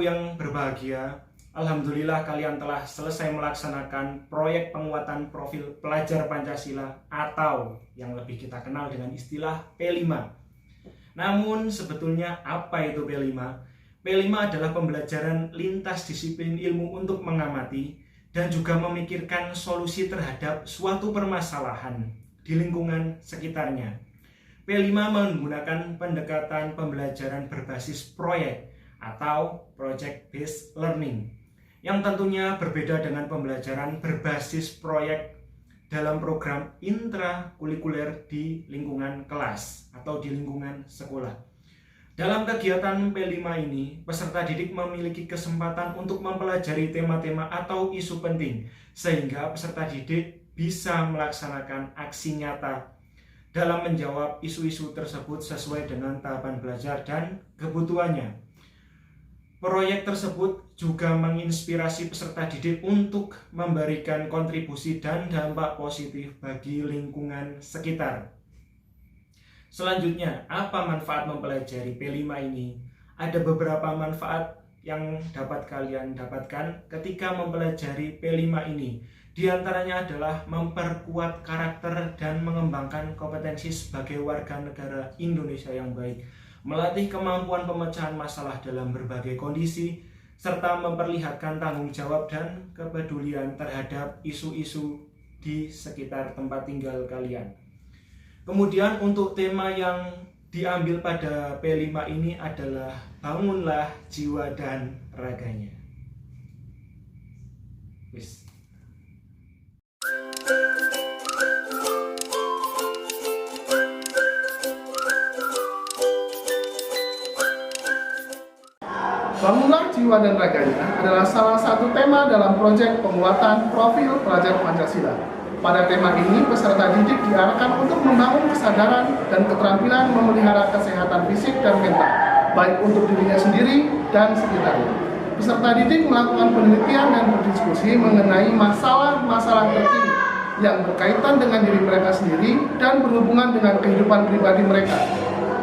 yang berbahagia, alhamdulillah kalian telah selesai melaksanakan proyek penguatan profil pelajar Pancasila atau yang lebih kita kenal dengan istilah P5. Namun sebetulnya apa itu P5? P5 adalah pembelajaran lintas disiplin ilmu untuk mengamati dan juga memikirkan solusi terhadap suatu permasalahan di lingkungan sekitarnya. P5 menggunakan pendekatan pembelajaran berbasis proyek atau project based learning yang tentunya berbeda dengan pembelajaran berbasis proyek dalam program intrakurikuler di lingkungan kelas atau di lingkungan sekolah. Dalam kegiatan P5 ini, peserta didik memiliki kesempatan untuk mempelajari tema-tema atau isu penting sehingga peserta didik bisa melaksanakan aksi nyata dalam menjawab isu-isu tersebut sesuai dengan tahapan belajar dan kebutuhannya. Proyek tersebut juga menginspirasi peserta didik untuk memberikan kontribusi dan dampak positif bagi lingkungan sekitar. Selanjutnya, apa manfaat mempelajari P5 ini? Ada beberapa manfaat yang dapat kalian dapatkan ketika mempelajari P5 ini. Di antaranya adalah memperkuat karakter dan mengembangkan kompetensi sebagai warga negara Indonesia yang baik, melatih kemampuan pemecahan masalah dalam berbagai kondisi, serta memperlihatkan tanggung jawab dan kepedulian terhadap isu-isu di sekitar tempat tinggal kalian. Kemudian untuk tema yang diambil pada P5 ini adalah bangunlah jiwa dan raganya. Bangunlah jiwa dan raganya adalah salah satu tema dalam proyek penguatan profil pelajar Pancasila. Pada tema ini, peserta didik diarahkan untuk membangun kesadaran dan keterampilan memelihara kesehatan fisik dan mental, baik untuk dirinya sendiri dan sekitarnya. Peserta didik melakukan penelitian dan berdiskusi mengenai masalah-masalah terkini yang berkaitan dengan diri mereka sendiri dan berhubungan dengan kehidupan pribadi mereka,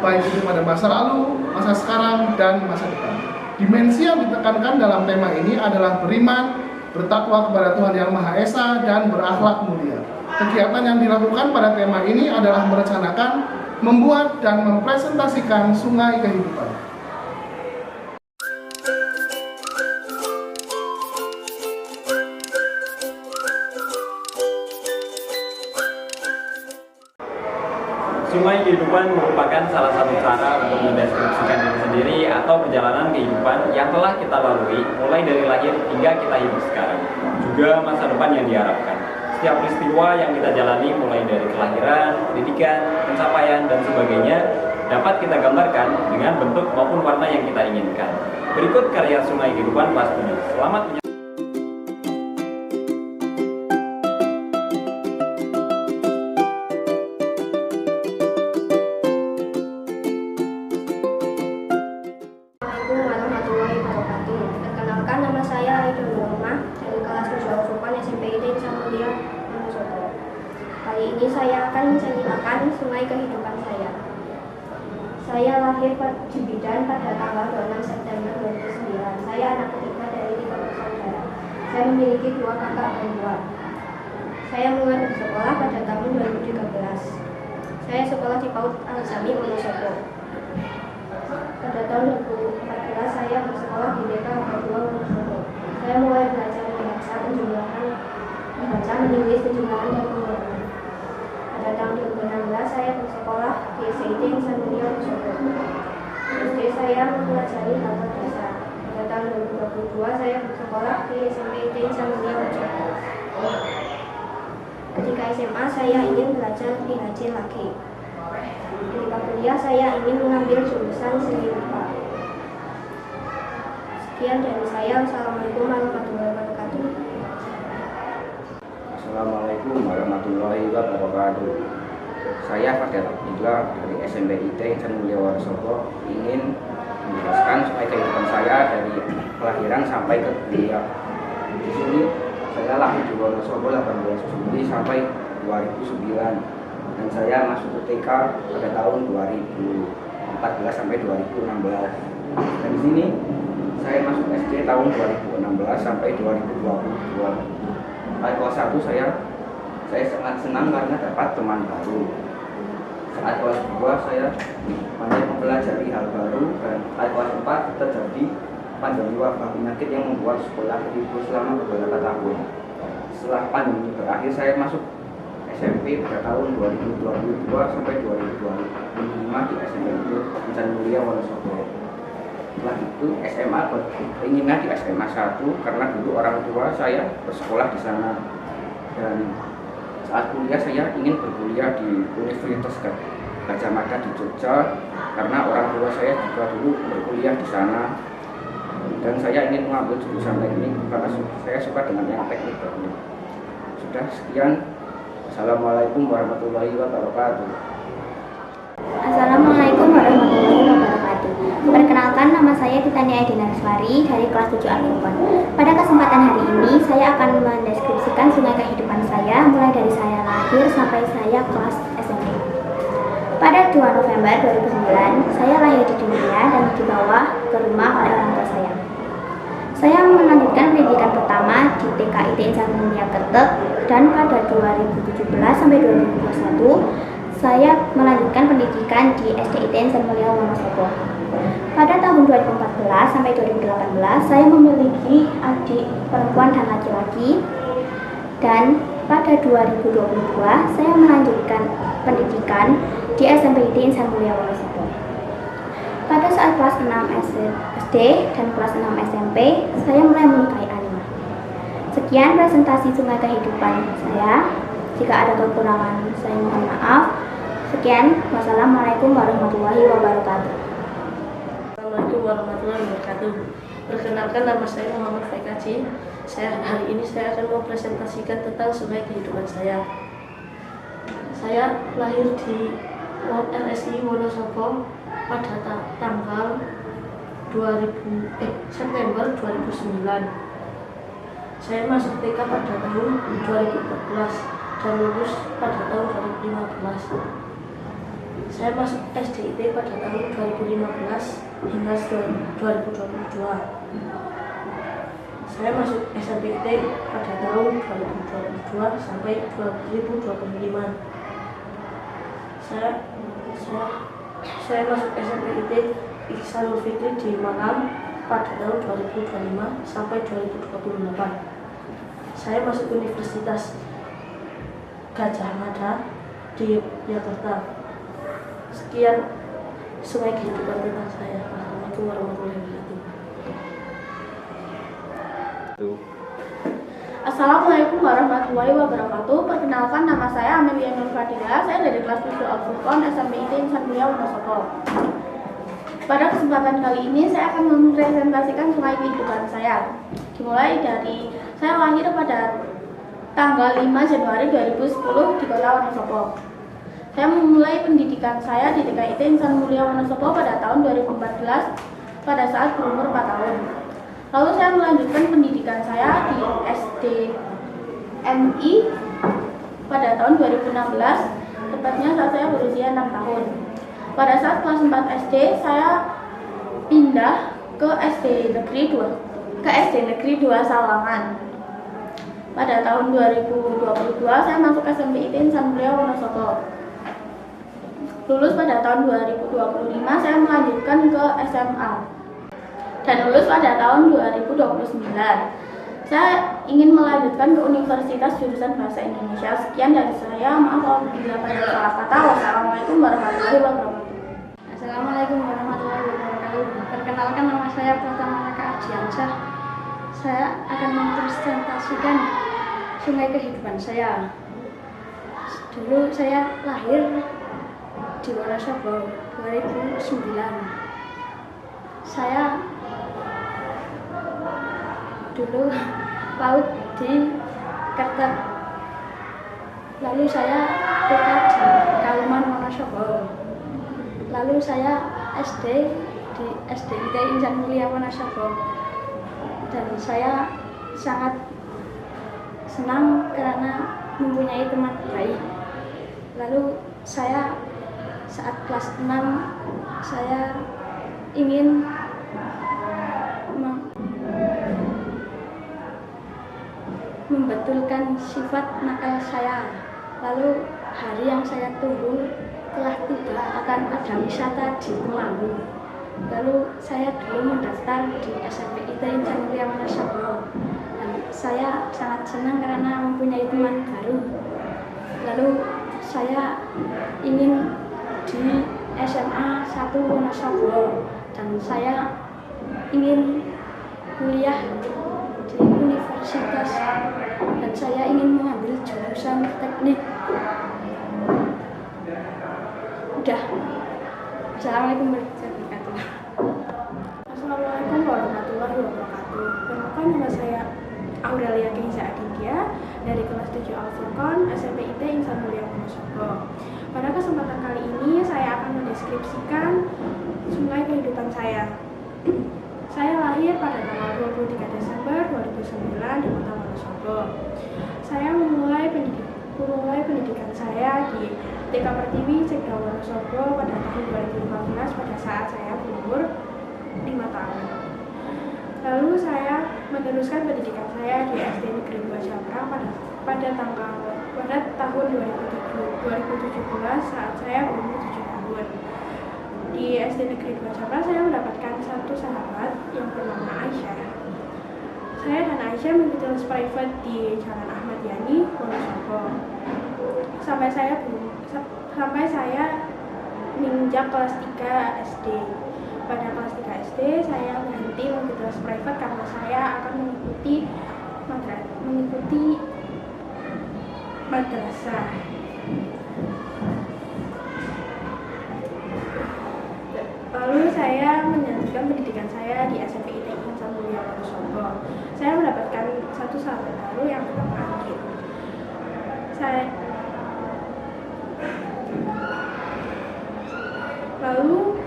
baik itu pada masa lalu, masa sekarang, dan masa depan. Dimensi yang ditekankan dalam tema ini adalah beriman, bertakwa kepada Tuhan Yang Maha Esa, dan berakhlak mulia. Kegiatan yang dilakukan pada tema ini adalah merencanakan, membuat, dan mempresentasikan sungai kehidupan. Sungai kehidupan merupakan salah satu cara untuk mendeskripsikan diri sendiri atau perjalanan kehidupan yang telah kita lalui mulai dari lahir hingga kita hidup sekarang, juga masa depan yang diharapkan. Setiap peristiwa yang kita jalani mulai dari kelahiran, pendidikan, pencapaian, dan sebagainya dapat kita gambarkan dengan bentuk maupun warna yang kita inginkan. Berikut karya Sungai Kehidupan kelas 7. Selamat menyaksikan. Perkenalkan, nama saya Aida Nurma dari kelas 7 Sopan SMP Desa Mulia Wonosobo. Kali ini saya akan menceritakan sungai kehidupan saya. Saya lahir di Bidan pada tanggal 26 September 2009. Saya anak ketiga dari 3 bersaudara. Saya memiliki 2 kakak perempuan. Saya mulai bersekolah pada tahun 2013. Saya sekolah di PAUD Al-Zami Wonosobo. Pada tahun 2014 saya bersekolah di TK Negeri 2 Wonosobo. Saya mulai belajar membaca, menulis, penjumlahan, dan pengulangan. Pada tahun 2016 saya bersekolah di SID Insan Mulia Wonosobo. SD saya mempelajari bahasa dasar. Pada tahun 2022 saya bersekolah di SMP Insan Mulia Wonosobo. Ketika SMA saya ingin belajar IHJ lagi. Ketika kuliah saya ingin mengambil jurusan seni rupa. Sekian dari saya. Assalamualaikum warahmatullahi wabarakatuh. Assalamualaikum warahmatullahi wabarakatuh. Saya Fadel Abdillah dari SMP IT Insan Mulia Wonosobo ingin menjelaskan soal kehidupan saya dari kelahiran sampai ke kuliah. Di sini saya lahir di Wonosobo 18 Juli sampai 2009. Dan saya masuk ke TK pada tahun 2014 sampai 2016. Dan di sini saya masuk SD tahun 2016 sampai 2022. Pada kelas 1 saya sangat senang karena dapat teman baru. Saat kelas 2 saya banyak mempelajari hal baru, dan saat kelas 4 terjadi pandemi wabah penyakit yang membuat sekolah libur selama beberapa tahun. Setelah pandemi berakhir, saya masuk SMP pada tahun 2022 sampai 2025 di SMP itu Insan Mulia Wonosobo. Setelah itu SMA inginnya di SMA 1 karena dulu orang tua saya bersekolah di sana, dan saat kuliah saya ingin berkuliah di Universitas Gadjah Mada di Jogja karena orang tua saya juga dulu berkuliah di sana, dan saya ingin mengambil jurusan teknik karena saya suka dengan yang teknik. Sudah, sekian. Assalamualaikum warahmatullahi wabarakatuh. Assalamualaikum warahmatullahi wabarakatuh. Perkenalkan, nama saya Titania Edina Riswari dari kelas 7 Al-Furqan. Pada kesempatan hari ini, saya akan mendeskripsikan sungai kehidupan saya mulai dari saya lahir sampai saya kelas SMP. Pada 2 November 2009, saya lahir di dunia dan dibawa ke rumah oleh orang tua saya. Saya melanjutkan pendidikan pertama di TKIT Insan Mulia Kertek, dan pada 2017 sampai 2021 saya melanjutkan pendidikan di SDIT Insan Mulia Wonosobo. Pada tahun 2014 sampai 2018 saya memiliki adik perempuan dan laki-laki, dan pada 2022 saya melanjutkan pendidikan di SMPIT Insan Mulia Wonosobo. Pada saat kelas 6 SD dan kelas 6 SMP, saya mulai menyukai anime. Sekian presentasi sungai kehidupan saya. Jika ada kekurangan, saya mohon maaf. Sekian, wassalamualaikum warahmatullahi wabarakatuh. Assalamualaikum warahmatullahi wabarakatuh. Perkenalkan, nama saya Muhammad Faikaji. Hari ini saya akan mempresentasikan tentang sungai kehidupan saya. Saya lahir di LSI Wonosobo pada tanggal September 2009. Saya masuk TK pada tahun 2014 dan lulus pada tahun 2015. Saya masuk SDIT pada tahun 2015 hingga 2022. Saya masuk SMPIT pada tahun 2022 sampai 2025. Saya masuk SMPIT Ihsanul Fikri di Malang pada tahun 2025 sampai 2028. Saya masuk Universitas Gadjah Mada di Yogyakarta. Sekian sungai kehidupan tentang saya. Assalamualaikum warahmatullahi wabarakatuh. Assalamualaikum warahmatullahi wabarakatuh. Perkenalkan, nama saya Amelia Nur Fadila. Saya dari kelas 7 Al-Furqan SMPIT Insan Mulia Wonosobo. Pada kesempatan kali ini saya akan mempresentasikan sungai kehidupan saya. Dimulai dari saya lahir pada tanggal 5 Januari 2010 di kota Wonosobo. Saya memulai pendidikan saya di TKIT Insan Mulia Wonosobo pada tahun 2014 pada saat berumur 4 tahun. Lalu saya melanjutkan pendidikan saya di SDMI pada tahun 2016, tepatnya saat saya berusia 6 tahun. Pada saat kelas 4 SD, saya pindah ke SD Negeri 2 Sawangan. Pada tahun 2022, saya masuk SMPIT Insan Mulia Wonosobo. Lulus pada tahun 2025, saya melanjutkan ke SMA. Dan lulus pada tahun 2029. Saya ingin melanjutkan ke Universitas jurusan Bahasa Indonesia. Sekian dari saya. Maaf apabila ada salah kata. Wassalamualaikum warahmatullahi wabarakatuh. Assalamualaikum warahmatullahi wabarakatuh. Perkenalkan, nama saya Pratama Raka Ardiansyah. Saya akan mempresentasikan sungai kehidupan saya. Dulu saya lahir di Wonosobo 2009. Saya dulu PAUD di Kertek. Lalu saya TK di Kauman Wonosobo. Lalu saya SD di SDIT Insan Mulia Wonosobo. Dan saya sangat senang karena mempunyai teman baik. Lalu saya saat kelas 6 saya ingin membetulkan sifat nakal saya. Lalu hari yang saya tunggu telah tiba, akan ada wisata di Temanggung. Lalu saya dulu mendaftar di SMPIT Insan Mulia Wonosobo. Dan saya sangat senang karena mempunyai teman baru. Lalu saya ingin di SMA 1 Wonosobo dan saya ingin kuliah di universitas dan saya ingin mengambil jurusan teknik. Udah. Assalamualaikum warahmatullahi wabarakatuh. Assalamualaikum warahmatullahi wabarakatuh. Perkenalkan, nama saya Aurelia Kenza Aditya dari kelas 7 Al-Furqon SMPIT Insan Mulia Wonosobo. Pada kesempatan kali ini saya akan mendeskripsikan sungai kehidupan saya. Saya lahir pada tanggal 23 Desember 2009 di Kota Wonosobo. Saya memulai pendidikan saya di TK Pertiwi Cekda Wonosobo pada tahun 2015 pada saat saya berumur 5 tahun. Lalu saya meneruskan pendidikan saya di SD Negeri 2 Jamrang pada tahun 2017 saat saya berumur 7 tahun. Di SD Negeri 2 Jamrang saya mendapatkan satu sahabat yang bernama Aisyah. Saya dan Aisyah mengikuti les private di Jalan Ahmad Yani, Wonosobo. Sampai saya menginjak kelas 3 SD. Pada kelas 3 SD saya berhenti mengikuti les private karena saya akan mengikuti madrasah. Lalu saya melanjutkan pendidikan saya di SMPIT Insan Mulia Wonosobo. Saya mendapatkan satu sahabat baru yang bernama Anggit. Lalu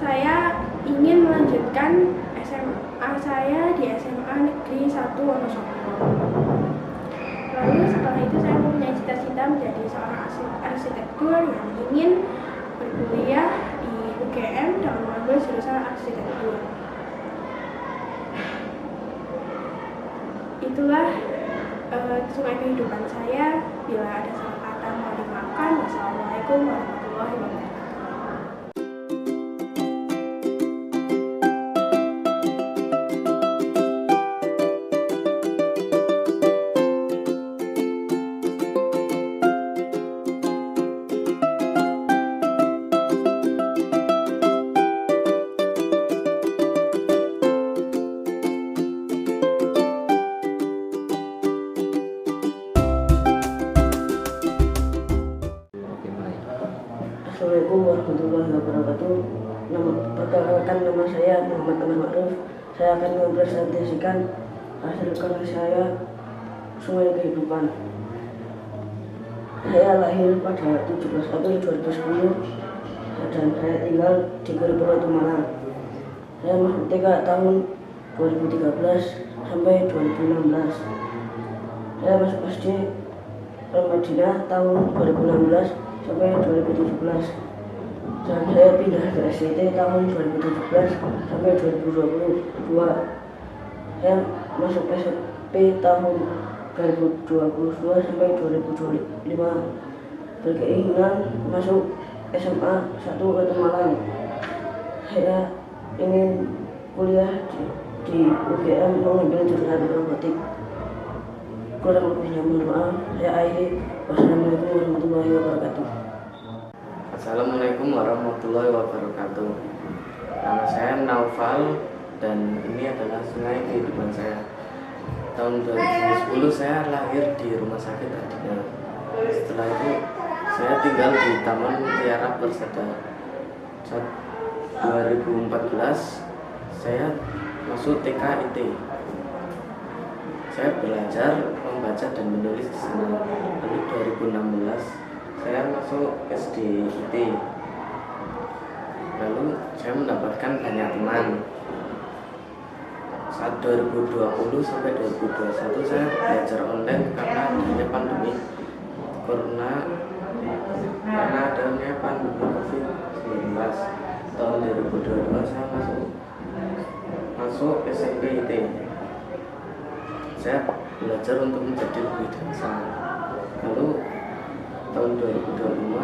saya ingin melanjutkan SMA saya di SMA Negeri 1 Wonosobo. Lalu setelah itu saya mempunyai cita-cita menjadi seorang arsitektur yang ingin berkuliah di UGM dengan mengambil jurusan arsitektur. Itulah sungai kehidupan saya. Bila ada salah kata mohon dimaafkan. Wassalamualaikum warahmatullahi wabarakatuh. Assalamualaikum warahmatullahi wabarakatuh. Perkenalkan, nama saya Muhammad Aman Ma'ruf. Saya akan mempresentasikan hasil karya saya, Sungai Kehidupan. Saya lahir pada 17 April 2010 dan saya tinggal di Purworejo, Malang. Saya masuk TK tahun 2013 sampai 2016. Saya masuk SD Al-Madinah tahun 2016 sampai 2017. Dan saya pindah ke SDT tahun 2017 sampai 2022. Saya masuk SMP tahun 2022 sampai 2025. Berkeinginan masuk SMA 1 Kota Malang. Saya ingin kuliah di UGM mengambil jurusan robotik. Kurang lebihnya mohon maaf. Saya akhiri. Wassalamualaikum warahmatullahi wabarakatuh. Assalamualaikum warahmatullahi wabarakatuh. Nama saya Naufal dan ini adalah sungai kehidupan saya. Tahun 2010 saya lahir di Rumah Sakit Adina. Setelah itu saya tinggal di Taman Mutiara Persada. 2014 saya masuk TKIT. Saya belajar membaca dan menulis di sana. Lalu 2016 saya masuk SDIT. Lalu saya mendapatkan banyak teman. Saat 2020 sampai 2021 saya belajar online karena adanya pandemi COVID-19. Tahun 2022 saya masuk SMPIT. Saya belajar untuk menjadi lebih dewasa. Lalu tahun 2025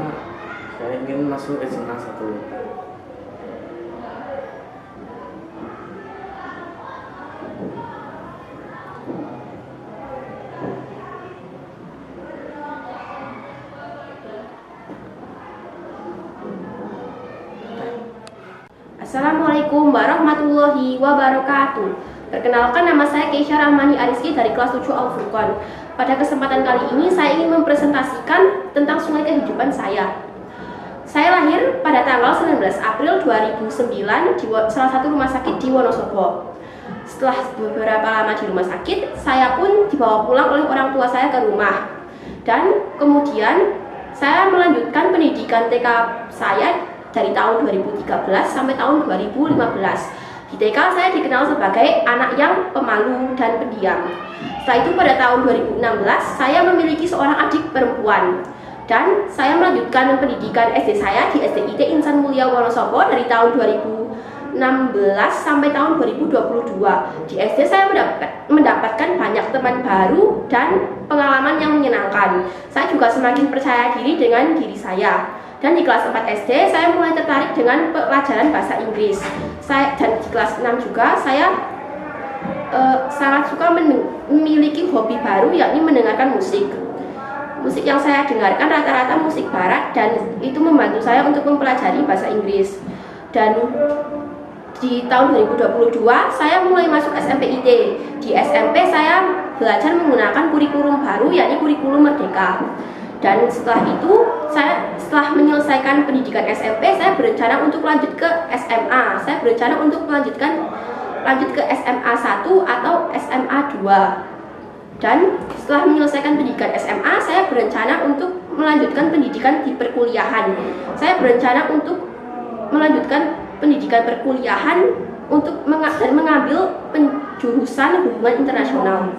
saya ingin masuk SMA 1. Assalamualaikum warahmatullahi wabarakatuh. Perkenalkan, nama saya Keisha Rahmani Ariski dari kelas 7 Al-Furqan. Pada kesempatan kali ini saya ingin mempresentasikan tentang sungai kehidupan saya. Saya lahir pada tanggal 19 April 2009 di salah satu rumah sakit di Wonosobo. Setelah beberapa lama di rumah sakit, saya pun dibawa pulang oleh orang tua saya ke rumah. Dan kemudian saya melanjutkan pendidikan TK saya dari tahun 2013 sampai tahun 2015. Di TK saya dikenal sebagai anak yang pemalu dan pendiam. Setelah itu pada tahun 2016 saya memiliki seorang adik perempuan. Dan saya melanjutkan pendidikan SD saya di SDIT Insan Mulia Wonosobo dari tahun 2016 sampai tahun 2022. Di SD saya mendapatkan banyak teman baru dan pengalaman yang menyenangkan. Saya juga semakin percaya diri dengan diri saya. Dan di kelas 4 SD saya mulai tertarik dengan pelajaran bahasa Inggris. Dan di kelas 6 juga saya sangat suka memiliki hobi baru, yakni mendengarkan musik. Musik yang saya dengarkan rata-rata musik barat, dan itu membantu saya untuk mempelajari bahasa Inggris. Dan di tahun 2022 saya mulai masuk SMPIT. Di SMP saya belajar menggunakan kurikulum baru, yakni kurikulum Merdeka. Dan setelah itu, setelah menyelesaikan pendidikan SMP, saya berencana untuk lanjut ke SMA. Saya berencana untuk lanjut ke SMA 1 atau SMA 2. Dan setelah menyelesaikan pendidikan SMA, saya berencana untuk melanjutkan pendidikan di perkuliahan. Saya berencana untuk melanjutkan pendidikan perkuliahan dan mengambil penjurusan hubungan internasional.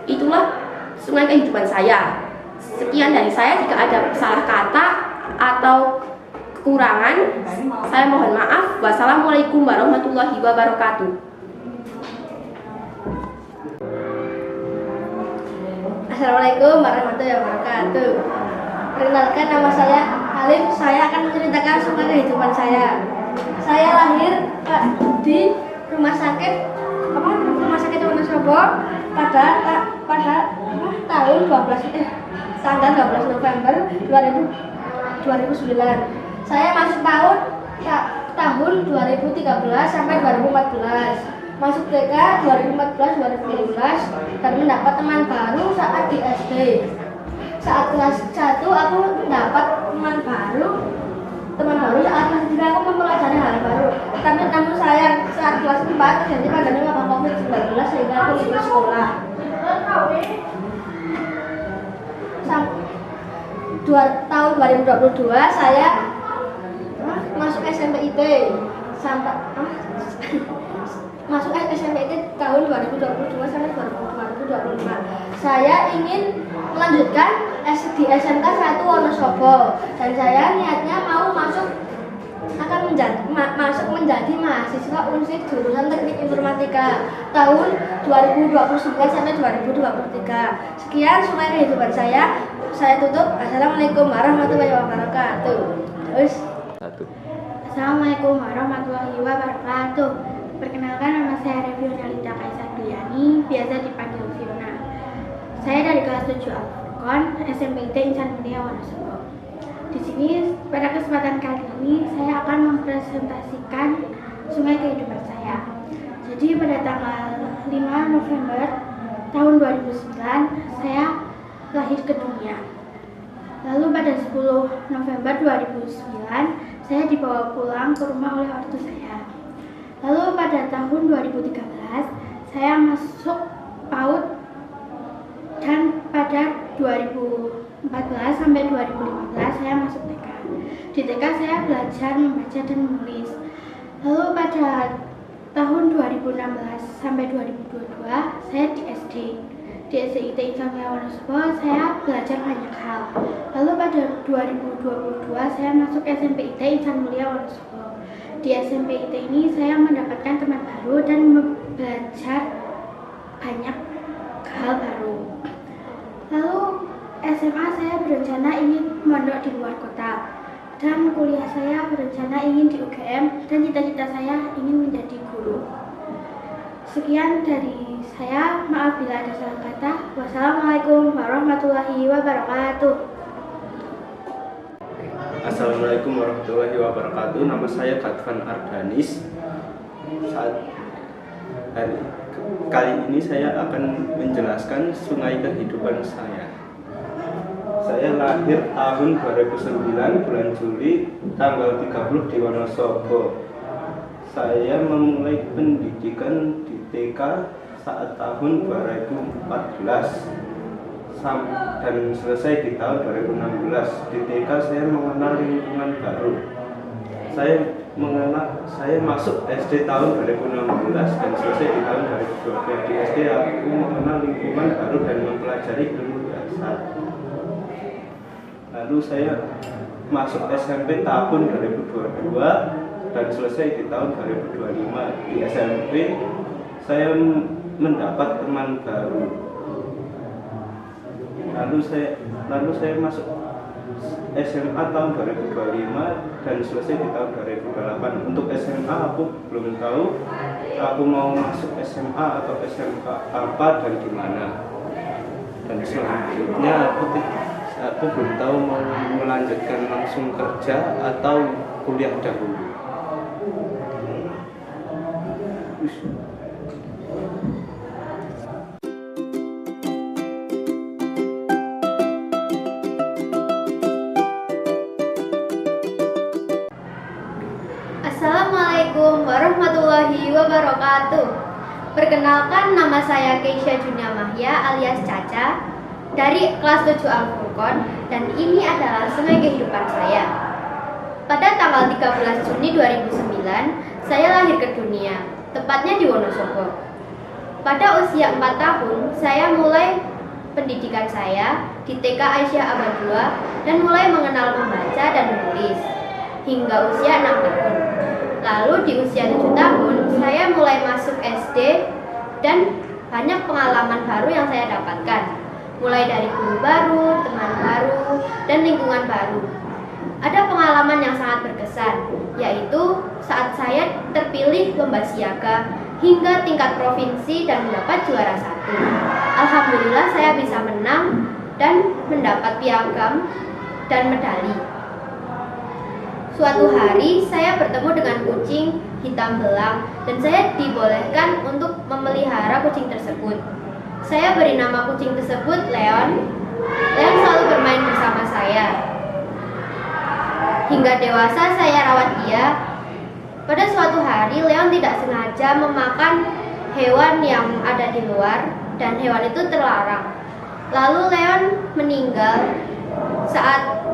Itulah sungai kehidupan saya. Sekian dari saya. Jika ada salah kata atau kekurangan, saya mohon maaf. Wassalamualaikum warahmatullahi wabarakatuh. Assalamualaikum warahmatullahi wabarakatuh. Perkenalkan, nama saya Alif. Saya akan menceritakan sungai kehidupan saya. Saya lahir di rumah sakit Wonosobo pada tanggal 12 November 2009. Saya masuk tahun 2013 sampai 2014. Masuk TK 2014-2015 dan mendapat teman baru saat di SD. Saat kelas 1 aku mendapat teman baru saat kelas 3 aku mempelajari hal baru. Namun sayang, saat kelas 4 terjadi pandemi wabah COVID-19 sehingga aku libur sekolah. Tahun 2022 saya masuk SMPIT tahun 2022 sampai 2025. Saya ingin melanjutkan di SMK 1 Wonosobo, dan saya niatnya mau menjadi mahasiswa Unsik jurusan Teknik Informatika tahun 2029 sampai 2023. Sekian sungai kehidupan saya. Saya tutup. Assalamualaikum warahmatullahi wabarakatuh. Assalamualaikum warahmatullahi wabarakatuh. Perkenalkan, nama saya Reviona Linda Kaisar-Duyani, biasa dipanggil Fiona. Saya dari kelas 7 Al-Furqan, SMPIT Insan Mulia Wonosobo. Di sini pada kesempatan kali ini saya akan mempresentasikan sungai kehidupan saya. Jadi pada tanggal 5 November tahun 2009 saya lahir ke dunia. Lalu pada 10 November 2009 saya dibawa pulang ke rumah oleh ortu saya. Lalu pada tahun 2013 saya masuk PAUD, dan pada 2014 sampai 2015 saya masuk TK. Di TK saya belajar membaca dan menulis. Lalu pada tahun 2016 sampai 2022 saya di SD. Di SDIT Insan Mulia Wonosobo saya belajar banyak hal. Lalu pada 2022 saya masuk SMPIT Insan Mulia Wonosobo. Di SMPIT ini saya mendapatkan teman baru dan belajar banyak hal baru. Lalu SMA saya berencana ingin mondok di luar kota, dan kuliah saya berencana ingin di UGM, dan cita-cita saya ingin menjadi guru. Sekian dari saya, maaf bila ada salah kata. Wassalamualaikum warahmatullahi wabarakatuh. Assalamualaikum warahmatullahi wabarakatuh. Nama saya Gadvan Ardanis. Kali ini saya akan menjelaskan sungai kehidupan saya. Saya lahir tahun 2009 bulan Juli tanggal 30 di Wonosobo. Saya memulai pendidikan di TK saat tahun 2014 dan selesai di tahun 2016. Di TK saya mengenal lingkungan baru. Saya masuk SD tahun 2016 dan selesai di tahun 2012. Di SD aku mengenal lingkungan baru dan mempelajari ilmu dasar. Lalu saya masuk SMP tahun 2022 dan selesai di tahun 2025. Di SMP saya mendapat teman baru. Lalu saya masuk SMA tahun 2025 dan selesai di tahun 2028. Untuk SMA aku belum tahu aku mau masuk SMA atau SMK apa dan di mana. Dan selanjutnya aku belum tahu mau melanjutkan langsung kerja atau kuliah dahulu. Assalamualaikum warahmatullahi wabarakatuh. Perkenalkan, nama saya Keisha Junia Mahya alias Caca dari kelas 7 Al-Furqon, dan ini adalah sungai kehidupan saya. Pada tanggal 13 Juni 2009, saya lahir ke dunia, tepatnya di Wonosobo. Pada usia 4 tahun, saya mulai pendidikan saya di TK Aisyah Abad 2 dan mulai mengenal membaca dan menulis hingga usia 6 tahun. Lalu di usia 7 tahun, saya mulai masuk SD dan banyak pengalaman baru yang saya dapatkan. Mulai dari guru baru, teman baru, dan lingkungan baru. Ada pengalaman yang sangat berkesan, yaitu saat saya terpilih lomba siaga hingga tingkat provinsi dan mendapat juara 1. Alhamdulillah saya bisa menang dan mendapat piagam dan medali. Suatu hari saya bertemu dengan kucing hitam belang dan saya dibolehkan untuk memelihara kucing tersebut. Saya beri nama kucing tersebut Leon. Leon selalu bermain bersama saya. Hingga dewasa saya rawat dia. Pada suatu hari Leon tidak sengaja memakan hewan yang ada di luar dan hewan itu terlarang. Lalu Leon meninggal saat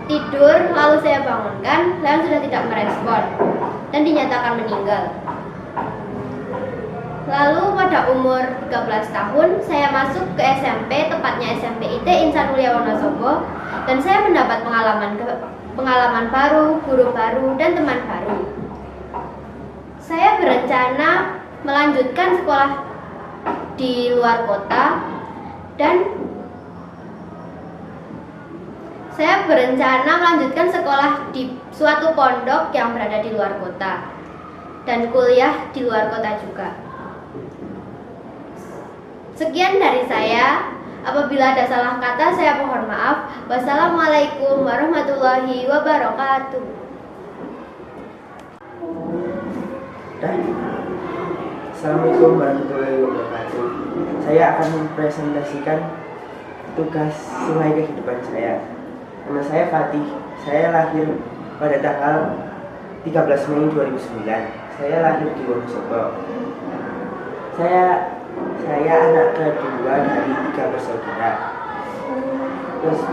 tidur, lalu saya bangunkan, Leon sudah tidak merespon dan dinyatakan meninggal. Lalu pada umur 13 tahun, saya masuk ke SMP, tepatnya SMP IT Insan Mulia Wonosobo, dan saya mendapat pengalaman baru, guru baru, dan teman baru. Saya berencana melanjutkan sekolah di luar kota dan saya berencana melanjutkan sekolah di suatu pondok yang berada di luar kota dan kuliah di luar kota juga. Sekian dari saya. Apabila ada salah kata, saya mohon maaf. Wassalamualaikum warahmatullahi wabarakatuh. Assalamualaikum warahmatullahi wabarakatuh. Saya akan mempresentasikan tugas sungai kehidupan saya. Nama saya Fatih. Saya lahir pada tanggal 13 Mei 2009. Saya lahir di Wonosobo. Saya anak kedua dari 3 bersaudara. Terus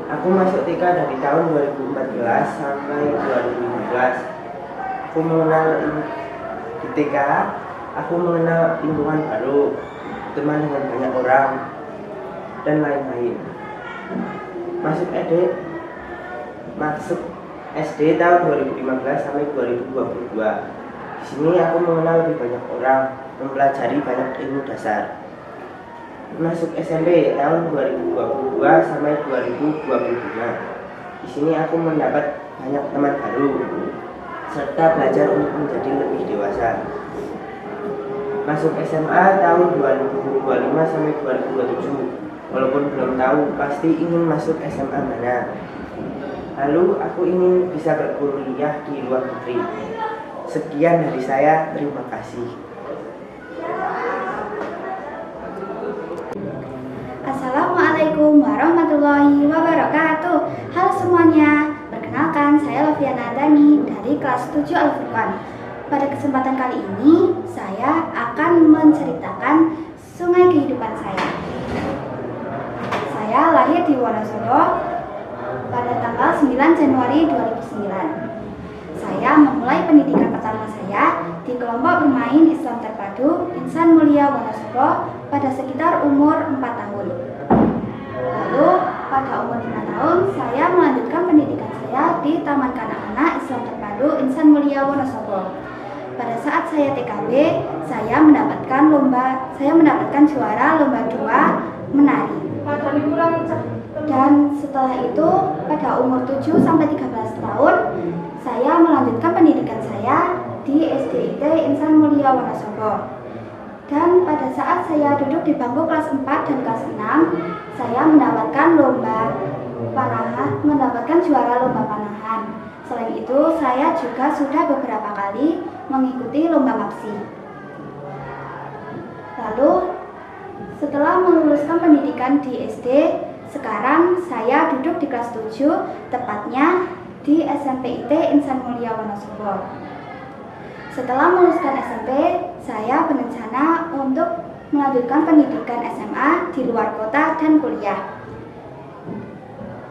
aku masuk TK dari tahun 2014 sampai 2015. Aku mengenal di TK, aku mengenal lingkungan baru, teman dengan banyak orang, dan lain-lain. Masuk SD tahun 2015 sampai 2022. Di sini aku mengenal lebih banyak orang, mempelajari banyak ilmu dasar. masuk SMP tahun 2022 sampai 2025. Di sini aku mendapat banyak teman baru serta belajar untuk menjadi lebih dewasa. Masuk SMA tahun 2025 sampai 2027. Walaupun belum tahu pasti ingin masuk SMA mana. Lalu aku ingin bisa berkuliah di luar negeri. Sekian dari saya, terima kasih. Assalamualaikum warahmatullahi wabarakatuh. Halo semuanya, perkenalkan saya Loviana Dani dari kelas 7 Al-Furqan. Pada kesempatan kali ini saya akan menceritakan sungai kehidupan saya. Saya lahir di Wonosobo pada tanggal 9 Januari 2009. Saya memulai pendidikan pertama saya di kelompok bermain Islam Terpadu Insan Mulia Wonosobo pada sekitar umur 4 tahun. Lalu pada umur 5 tahun saya melanjutkan pendidikan saya di Taman Kanak-kanak Islam Terpadu Insan Mulia Wonosobo. Pada saat saya TKB, saya mendapatkan juara lomba 2 menari. Dan setelah itu pada umur 7 sampai 13 tahun saya melanjutkan pendidikan saya di SDIT Insan Mulia Wonosobo. Dan pada saat saya duduk di bangku kelas 4 dan kelas 6, saya mendapatkan juara lomba panahan. Selain itu, saya juga sudah beberapa kali mengikuti lomba MAPSI. Lalu, setelah meluluskan pendidikan di SD, sekarang saya duduk di kelas 7, tepatnya di SMPIT Insan Mulia Wonosobo. Setelah meluluskan SMP, saya berencana untuk melanjutkan pendidikan SMA di luar kota dan kuliah.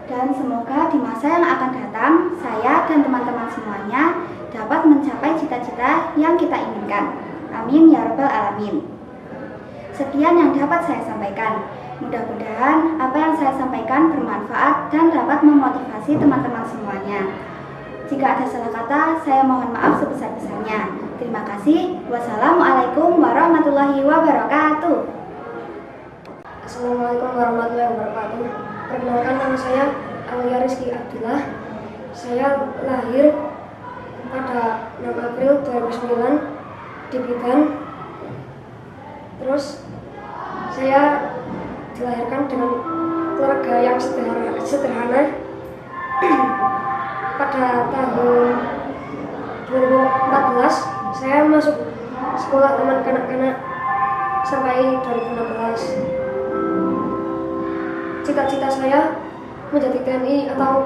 Dan semoga di masa yang akan datang, saya dan teman-teman semuanya dapat mencapai cita-cita yang kita inginkan. Amin ya rabbal alamin. Sekian yang dapat saya sampaikan. Mudah-mudahan apa yang saya sampaikan bermanfaat dan dapat memotivasi teman-teman semuanya. Jika ada salah kata, saya mohon maaf sebesar-besarnya. Terima kasih. Wassalamualaikum warahmatullahi wabarakatuh. Assalamualaikum warahmatullahi wabarakatuh. Perkenalkan, nama saya Aulia Rizky Abdullah. Saya lahir pada 6 April 2009 di Biban. Terus saya dilahirkan dengan keluarga yang sederhana. Pada tahun 2014 saya masuk sekolah taman kanak-kanak sampai 2016. Cita-cita saya menjadi TNI atau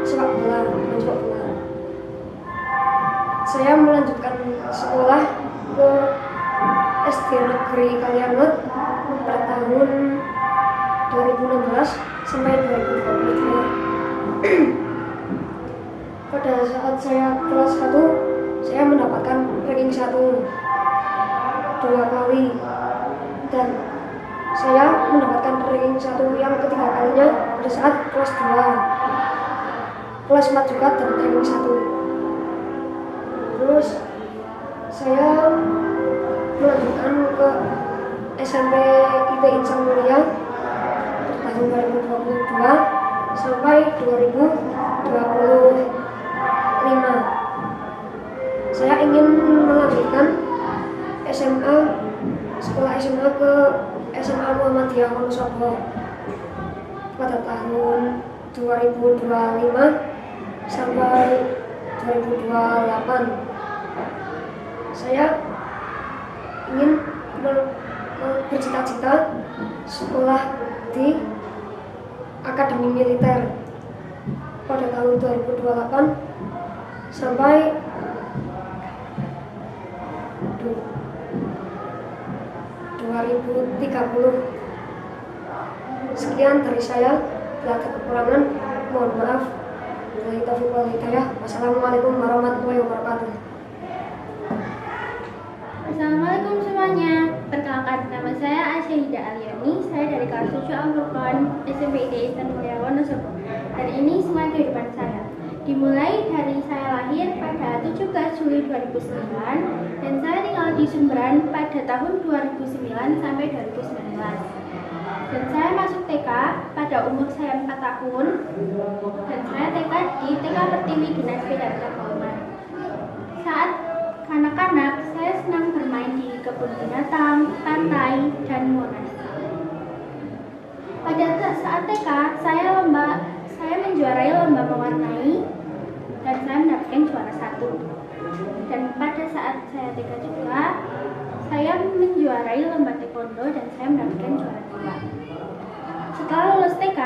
sepak bola. Saya melanjutkan sekolah ke SD Negeri Kaliangot pada tahun 2016 sampai 2022. Pada saat saya kelas 1, saya mendapatkan ranking 1 2 kali, dan saya mendapatkan ranking 1 yang ketiga kalinya pada saat kelas 2. Kelas 4 juga dapat ranking 1. Terus saya melanjutkan ke SMP IP Insan Mulia tahun 2022 sampai 2025. Saya ingin melanjutkan sekolah SMA ke SMA Muhammadiyah Wonosobo pada tahun 2025 sampai 2028. Saya ingin bercita-cita sekolah di Akademi Militer pada tahun 2028 sampai 2030. Sekian dari saya. Bila ada kekurangan, mohon maaf. Wabillahi taufiq wal hidayah. Wassalamualaikum warahmatullahi wabarakatuh. Assalamualaikum semuanya. Perkenalkan, nama saya Asyahida Aliani. Saya dari kelas 7 Al-Furqan SMPIT Insan Mulia Wonosobo. Dan ini semua kehidupan saya. Dimulai dari saya lahir pada 17 Juli 2009 dan saya tinggal di Sumberan pada tahun 2009 sampai 2019. Dan saya masuk TK pada umur saya 4 tahun. Dan saya TK di TK Pertiwi Dinas Pidana Kauman. Saat kanak-kanak, saya senang bermain di kebun binatang, pantai, dan monas. Pada saat TK, saya menjuarai lomba mewarnai dan saya mendapatkan juara 1. Dan pada saat saya TK juga, saya menjuarai lomba taekwondo dan saya mendapatkan juara 2. Setelah lulus TK,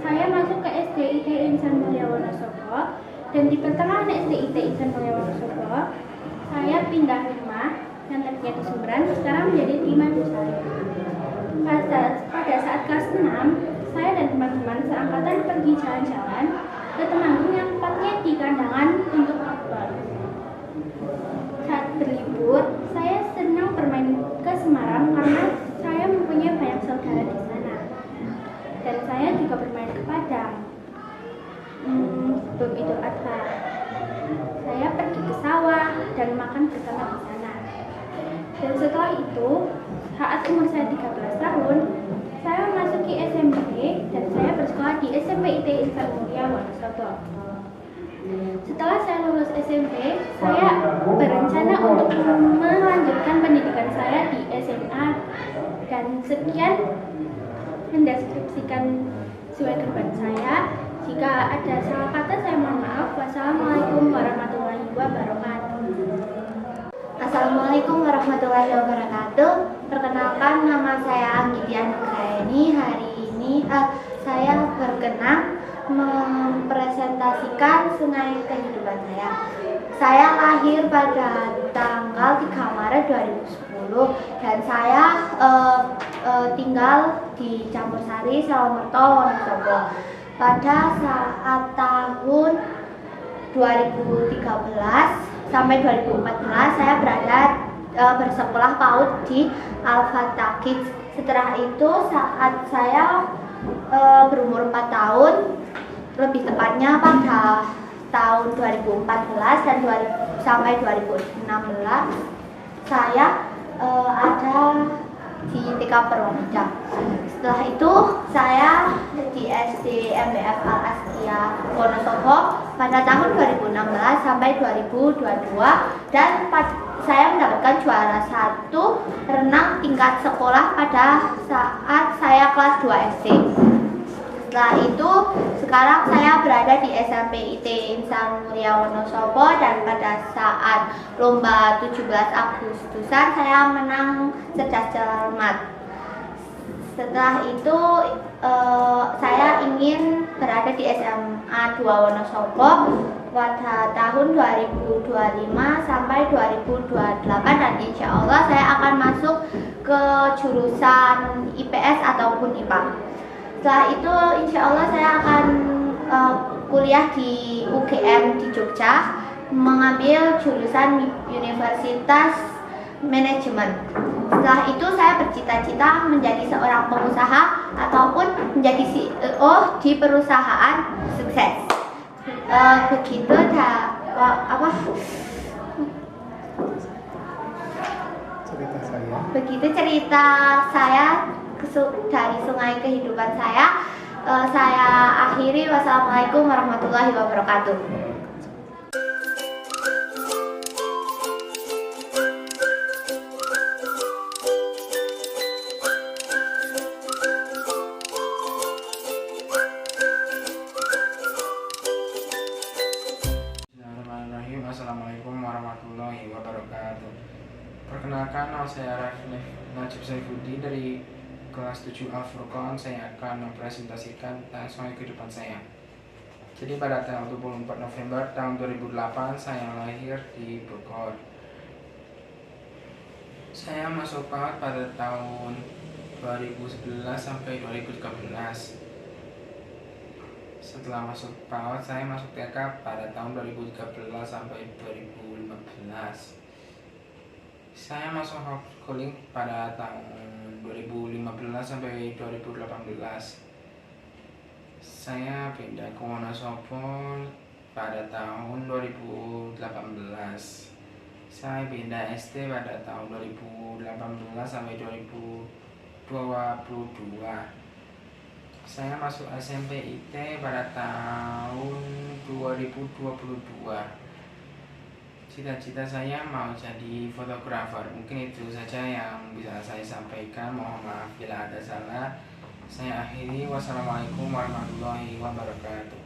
saya masuk ke SDIT Insan Mulia Wonosobo, dan di pertengahan SDIT Insan Mulia Wonosobo, saya pindah rumah yang tadinya di Sumberan, sekarang menjadi di Madusari. Pada saat kelas 6, saya dan teman-teman seangkatan pergi jalan-jalan ke Temanggung yang tepatnya di Kandangan untuk akbar. Saat berlibur, saya senang bermain ke Semarang karena saya mempunyai banyak saudara di sana. Dan saya juga bermain ke Padang. Sebelum Idul Adha, saya pergi ke sawah dan makan bersama di sana. Dan setelah itu, saat umur saya 13 tahun, saya memasuki SMP dan saya bersekolah di SMP IT Insan Mulia Wonosobo. Setelah saya lulus SMP, saya berencana untuk melanjutkan pendidikan saya di SMA. Dan sekian mendeskripsikan sesuai kehidupan saya. Jika ada salah kata, saya mohon maaf. Wassalamualaikum warahmatullahi wabarakatuh. Assalamualaikum warahmatullahi wabarakatuh. Perkenalkan, nama saya Anggitia Nugraini. Hari ini saya berkenan mempresentasikan sungai kehidupan saya. Saya lahir pada tanggal 3 Maret 2010 dan saya tinggal di Campur Sari, Salomerto, Wonosobo. Pada saat tahun 2013 sampai 2014 saya bersekolah PAUD di Al-Fatah Kids. Setelah itu saat saya berumur 4 tahun, lebih tepatnya pada tahun 2014 dan sampai 2016, saya ada di TK Perwamida. Setelah itu saya di SD MBF Al Askia Wonosobo pada tahun 2016 sampai 2022 dan saya mendapatkan juara 1 renang tingkat sekolah pada saat saya kelas 2 SD. Setelah itu, sekarang saya berada di SMP IT Insan Mulia Wonosobo dan pada saat lomba 17 Agustusan saya menang cerdas cermat. Setelah itu, saya ingin berada di SMA 2 Wonosobo pada tahun 2025 sampai 2028 dan insya Allah saya akan masuk ke jurusan IPS ataupun IPA. Setelah itu insya Allah saya akan kuliah di UGM di Jogja, mengambil jurusan Universitas Manajemen. Setelah itu saya bercita-cita menjadi seorang pengusaha ataupun menjadi CEO di perusahaan sukses. Begitu cerita saya dari sungai kehidupan saya. Saya akhiri. Wassalamualaikum warahmatullahi wabarakatuh. Assalamualaikum warahmatullahi wabarakatuh. Perkenalkan, nama saya Najib Saifuddin dari kelas 7 Al-Furqan. Saya akan mempresentasikan tentang sungai kehidupan saya. Jadi pada tanggal 24 November tahun 2008 saya lahir di Bogor. Saya masuk PAUD pada tahun 2011 sampai 2013. Setelah masuk PAUD, saya masuk TK pada tahun 2013 sampai 2015. Saya masuk homeschooling pada tahun 2015 sampai 2018. Saya pindah ke Wonosobo pada tahun 2018. Saya pindah SD pada tahun 2018 sampai 2020. Saya masuk SMP IT pada tahun 2022. Cita-cita saya mau jadi fotografer. Mungkin itu saja yang bisa saya sampaikan. Mohon maaf bila ada salah. Saya akhiri. Wassalamualaikum warahmatullahi wabarakatuh.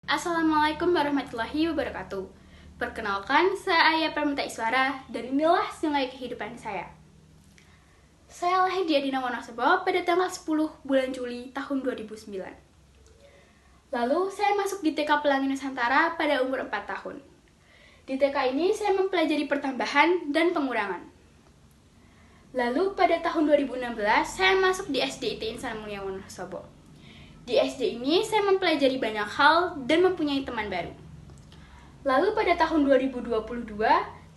Assalamualaikum warahmatullahi wabarakatuh. Perkenalkan, saya Aya Pramita Iswara dan inilah sungai kehidupan saya. Saya lahir di Adina Wonosobo pada tanggal 10 bulan Juli tahun 2009. Lalu saya masuk di TK Pelangi Nusantara pada umur 4 tahun. Di TK ini saya mempelajari pertambahan dan pengurangan. Lalu pada tahun 2016 saya masuk di SDIT Insan Mulia Wonosobo. Di SD ini saya mempelajari banyak hal dan mempunyai teman baru. Lalu pada tahun 2022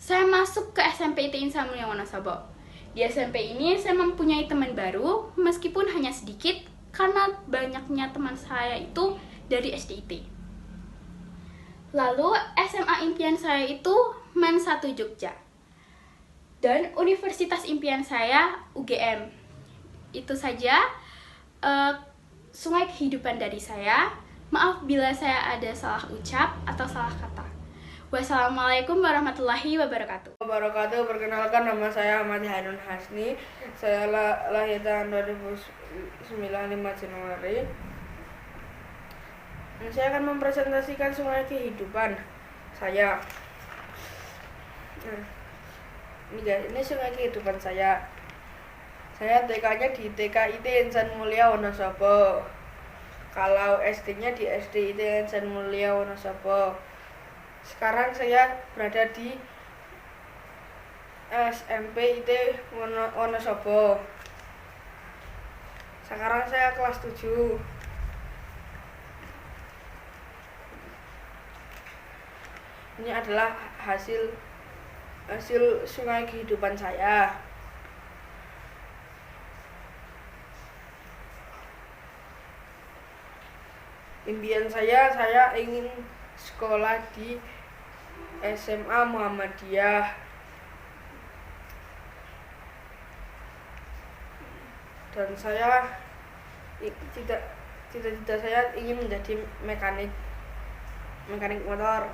saya masuk ke SMP IT Insan Mulia Wonosobo. Di SMP ini saya mempunyai teman baru meskipun hanya sedikit karena banyaknya teman saya itu dari SDIT. Lalu SMA impian saya itu MAN 1 Jogja. Dan universitas impian saya UGM. Itu saja sungai kehidupan dari saya. Maaf bila saya ada salah ucap atau salah kata. Wassalamualaikum warahmatullahi wabarakatuh. Perkenalkan, nama saya Ahmad Hanun Hasni. Saya lahir tahun 2009 5 Januari. Dan saya akan mempresentasikan sungai kehidupan saya. Ini guys, ini sungai kehidupan saya. Saya TK-nya di TKIT Insan Mulia Wonosobo. Kalau SD-nya di SDIT Insan Mulia Wonosobo. Sekarang saya berada di SMP IT Wonosobo. Sekarang saya kelas 7. Ini adalah hasil sungai kehidupan saya. Impian saya ingin sekolah di SMA Muhammadiyah. Dan saya cita-cita saya ingin menjadi mekanik motor.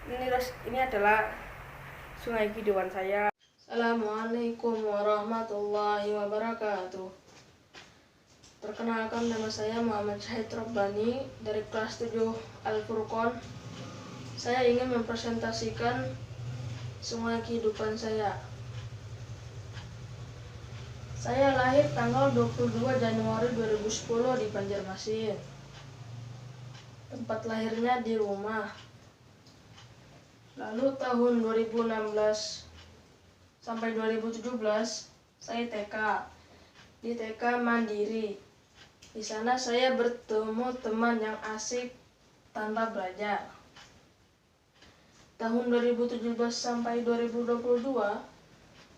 Ini adalah sungai kehidupan saya. Assalamualaikum warahmatullahi wabarakatuh. Perkenalkan, nama saya Muhammad Syahid Robbani dari kelas 7 Al-Furqon. Saya ingin mempresentasikan sungai kehidupan saya. Saya lahir tanggal 22 Januari 2010 di Banjarmasin. Tempat lahirnya di rumah. Lalu tahun 2016 sampai 2017 saya TK. Di TK Mandiri. Di sana saya bertemu teman yang asik tanpa belajar. Tahun 2017 sampai 2022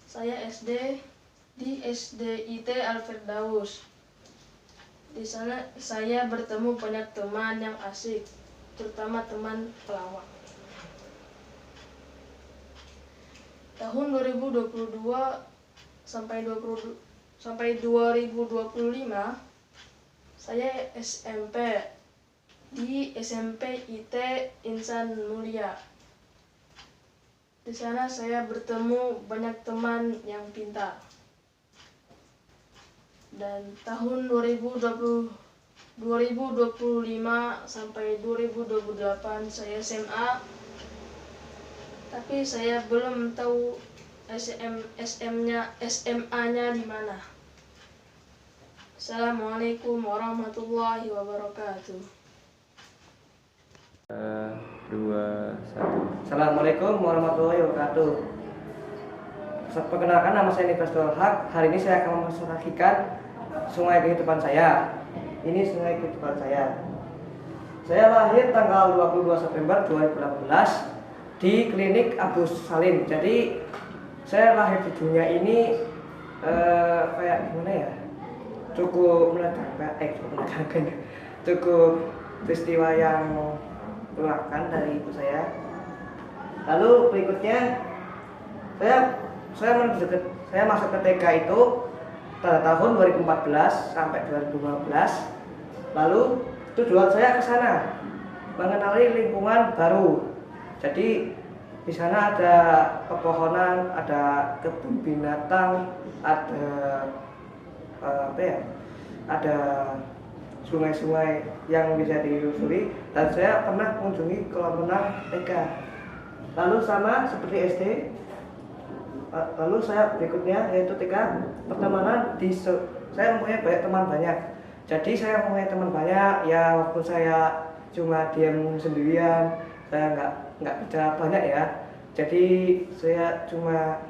saya SD di SDIT Al-Firdaus. Di sana saya bertemu banyak teman yang asik, terutama teman pelawak. Tahun 2022 sampai 2025 saya SMP di SMP IT Insan Mulia. Di sana saya bertemu banyak teman yang pintar. Dan tahun 2025 sampai 2028 saya SMA. Tapi saya belum tahu SMA-nya di mana. Assalamualaikum warahmatullahi wabarakatuh. 2, 1. Assalamualaikum warahmatullahi wabarakatuh. Perkenalkan, nama saya Nifastul Haq. Hari ini saya akan mempresentasikan sungai kehidupan saya. Ini sungai kehidupan saya. Saya lahir tanggal 22 September 2018 di klinik Agus Salim. Jadi saya lahir di dunia ini kayak gimana ya? Cukup menegangkan, cukup peristiwa yang melelahkan dari ibu saya. Lalu berikutnya saya saya masuk ke TK itu pada tahun 2014 sampai 2015. Lalu tujuan saya ke sana mengenali lingkungan baru. Jadi di sana ada pepohonan, ada kebun binatang, ada ada sungai-sungai yang bisa disusuri, dan saya pernah mengunjungi kolam renang TK. Lalu sama seperti SD, lalu saya berikutnya yaitu TK pertemanan saya mempunyai banyak teman banyak. Jadi saya mempunyai teman banyak ya, waktu saya cuma diam sendirian, saya nggak bicara banyak ya. Jadi saya cuma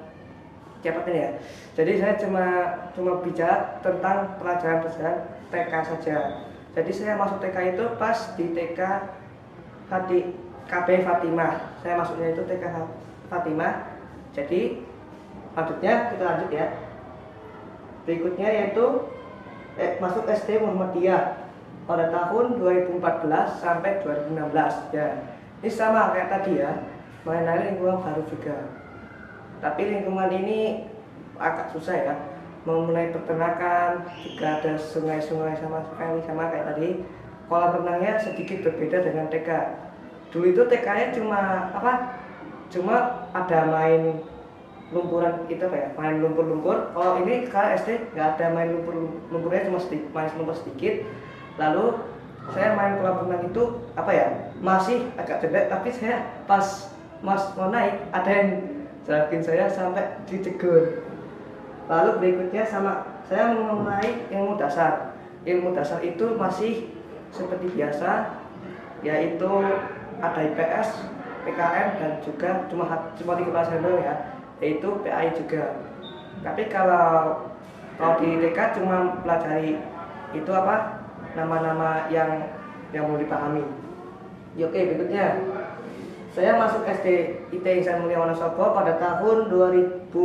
ya. Jadi saya cuma bicara tentang pelajaran TK saja. Jadi saya masuk TK itu pas di TK KB Fatimah. Saya masuknya itu TK Fatimah. Jadi lanjutnya kita lanjut ya. Berikutnya yaitu masuk SD Muhammadiyah pada tahun 2014 sampai 2016 ya. Ini sama kayak tadi ya, mengenai lingkungan baru juga. Tapi lingkungan ini agak susah ya, memulai peternakan, juga ada sungai-sungai sama kayak tadi. Kolam renangnya sedikit berbeda dengan TK. Dulu itu TK-nya cuma ada main lumpuran itu main lumpur-lumpur. Kalau ini kalau SD nggak ada main lumpurnya, cuma main lumpur sedikit. Lalu saya main kolam renang itu masih agak jelek, tapi saya pas mau naik ada yang jarakin saya sampai ditegur. Lalu berikutnya saya mulai ilmu dasar. Ilmu dasar itu masih seperti biasa, yaitu ada IPS, PKN, dan juga cuma 3 pelajaran doang ya, yaitu PAI juga. Tapi kalau di TK cuma pelajari itu nama-nama yang mau dipahami. Oke, berikutnya saya masuk SD IT Insan Mulia Wonosobo pada tahun 2015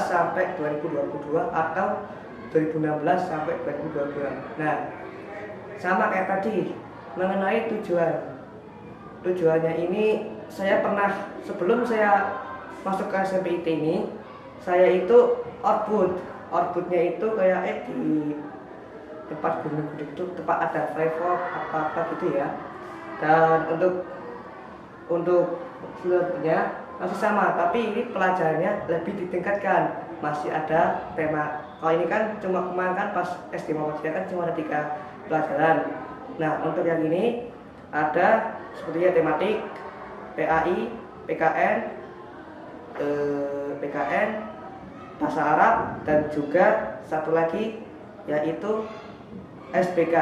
sampai 2022 atau 2016 sampai 2022. Nah, sama kayak tadi mengenai tujuan. Tujuannya ini saya pernah sebelum saya masuk ke SMP IT ini, saya itu outputnya itu kayak di tempat gunung-gunung itu tempat ada flyvolk apa gitu ya. Dan untuk selanjutnya masih sama, tapi ini pelajarannya lebih ditingkatkan, masih ada tema. Kalau ini kan cuma kemarin kan pas SD Muhammadiyah kan cuma ada 3 pelajaran. Nah, untuk yang ini ada sepertinya tematik, PAI, PKN, bahasa Arab, dan juga satu lagi yaitu SPK.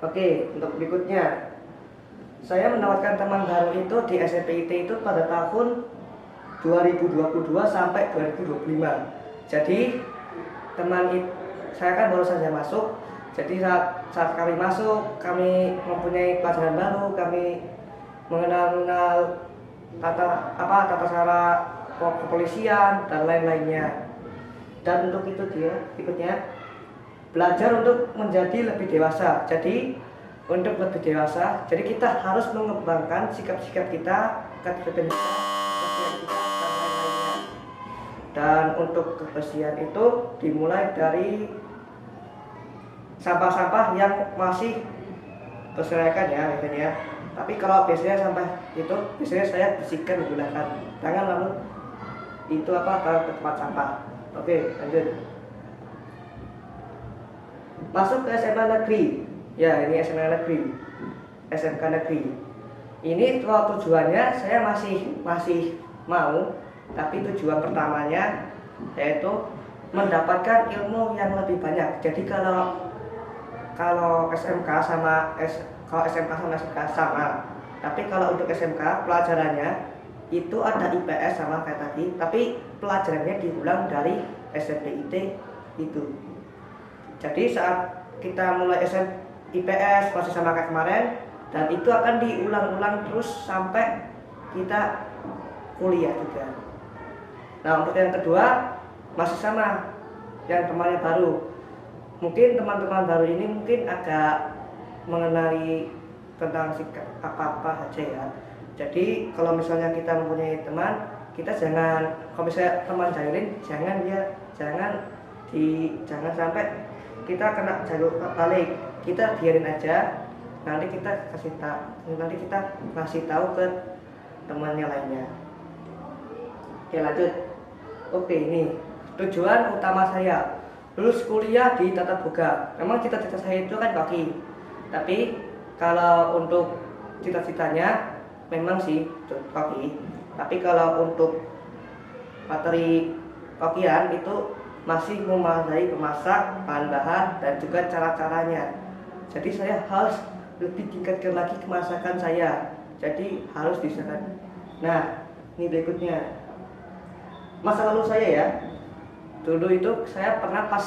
Oke, untuk berikutnya saya mendapatkan teman baru itu di SMP IT itu pada tahun 2022 sampai 2025. Jadi saya kan baru saja masuk. Jadi saat kami masuk, kami mempunyai pelajaran baru, kami mengenal tata cara kepolisian dan lain-lainnya. Dan untuk itu berikutnya belajar untuk menjadi lebih dewasa. Jadi untuk lebih dewasa, jadi kita harus mengembangkan sikap-sikap kita, kepribadian kita, dan lain-lainnya. Dan untuk kebersihan itu dimulai dari sampah-sampah yang masih berserakan ya biasanya. Tapi kalau biasanya sampah itu biasanya saya bersihkan menggunakan tangan, lalu itu taruh ke tempat sampah. Oke, lanjut. Masuk ke SMA negeri. Ya, ini SMA negeri. SMK negeri. Ini kalau tujuannya saya masih mau, tapi tujuan pertamanya yaitu mendapatkan ilmu yang lebih banyak. Jadi kalau SMK sama SMK sama. Tapi kalau untuk SMK pelajarannya itu ada IPS sama kayak tadi, tapi pelajarannya diulang dari SMP IT itu. Jadi saat kita mulai IPS masih sama kayak kemarin, dan itu akan diulang-ulang terus sampai kita kuliah juga. Nah, untuk yang kedua masih sama, yang temannya baru. Mungkin teman-teman baru ini mungkin agak mengenali tentang sikap apa-apa saja ya. Jadi kalau misalnya kita mempunyai teman, kita jangan, kalau misalnya teman jahilin, jangan sampai kita kena jalur balik. Kita biarin aja, nanti kita kasih tahu ke temannya lainnya. Oke, lanjut. Oke, ini tujuan utama saya lulus kuliah di Tatap Muka. Memang cita-cita saya itu kan koki, tapi kalau untuk cita-citanya memang sih koki, tapi kalau untuk materi kokian itu masih memadai memasak, bahan-bahan, dan juga cara-caranya. Jadi saya harus lebih tingkatkan lagi kemasakan saya. Jadi harus disakan. Nah, ini berikutnya. Masa lalu saya ya. Dulu itu saya pernah pas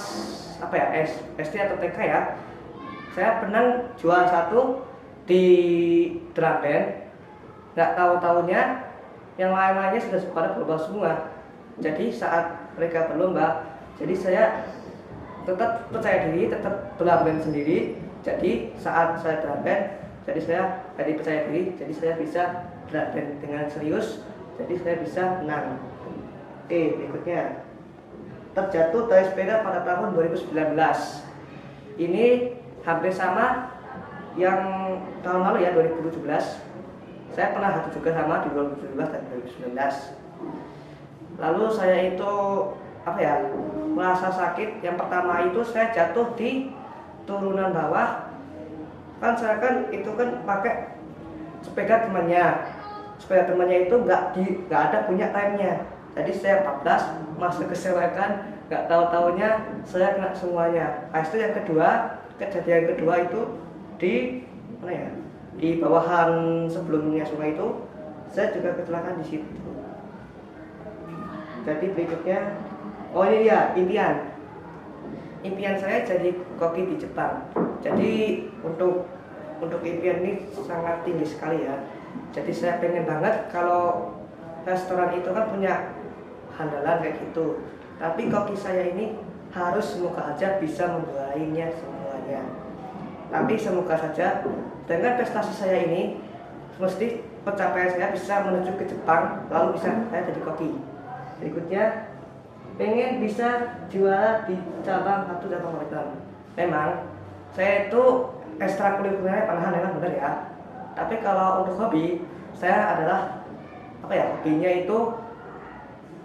SD atau TK ya. Saya pernah juara 1 di drum band. Nggak tahu-tahunya yang lain-lainnya sudah pada berubah semua. Jadi saat mereka berlomba, jadi saya tetap percaya diri, tetap drum band sendiri. Jadi saat saya drum band, jadi saya percaya diri, jadi saya bisa drum band dengan serius. Jadi saya bisa menang. Oke, berikutnya. Terjatuh dari sepeda pada tahun 2019. Ini hampir sama yang tahun lalu ya, 2017. Saya pernah jatuh juga sama di 2017 dan 2019. Lalu saya itu merasa sakit. Yang pertama itu saya jatuh di turunan bawah. Kan saya itu pakai sepeda temannya. Sepeda temannya itu nggak ada punya time-nya. Jadi saya 14 masuk kesewakan, nggak tahu-taunya saya kena semuanya. Itu yang kedua, kejadian kedua itu di mana ya? Di bawahan sebelumnya sungai itu, saya juga kecelakaan di situ. Jadi berikutnya, ini dia impian. Impian saya jadi koki di Jepang. Jadi untuk impian ini sangat tinggi sekali ya. Jadi saya pengen banget kalau restoran itu kan punya handalan kayak gitu. Tapi koki saya ini harus semoga aja bisa membuainya semuanya. Tapi semoga saja dengan prestasi saya ini, mesti pencapaian saya bisa menuju ke Jepang, lalu bisa saya jadi koki. Berikutnya, pengen bisa juara di cabang 1 cabang olahraga. Memang saya itu ekstrakurikulernya panahan memang benar ya. Tapi kalau untuk hobi, saya adalah hobinya itu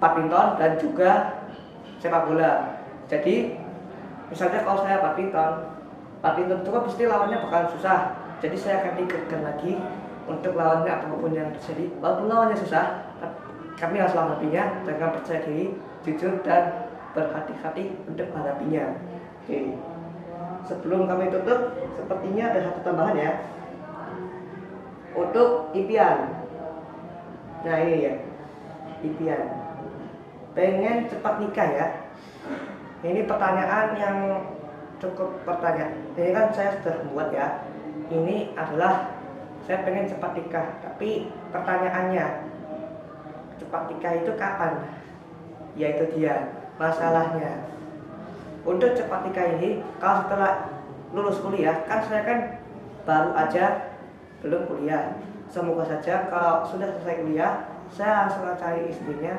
badminton dan juga sepak bola. Jadi misalnya kalau saya badminton itu kan pasti lawannya bakal susah. Jadi saya akan tingkatkan lagi untuk lawannya apapun yang terjadi. Walaupun lawannya susah, kami harus menghadapinya dengan percaya diri, jujur dan berhati-hati untuk menghadapinya. Oke. Sebelum kami tutup, sepertinya ada satu tambahan ya. Untuk impian. Nah ini ya, impian. Pengen cepat nikah ya. Ini pertanyaan yang cukup pertanyaan. Ini kan saya sudah membuat ya. Ini adalah saya pengen cepat nikah. Tapi pertanyaannya, cepat nikah itu kapan? Yaitu dia masalahnya. Untuk cepat nikah ini, kalau setelah lulus kuliah, kan saya kan baru aja belum kuliah. Semoga saja kalau sudah selesai kuliah, saya langsung cari istrinya.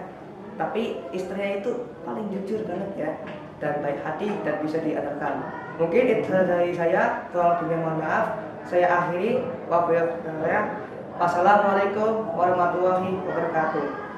Tapi istrinya itu paling jujur banget ya, dan baik hati dan bisa diandalkan. Mungkin itu dari saya. Kalau lebihnya mohon maaf. Saya akhiri. Wassalamualaikum warahmatullahi wabarakatuh.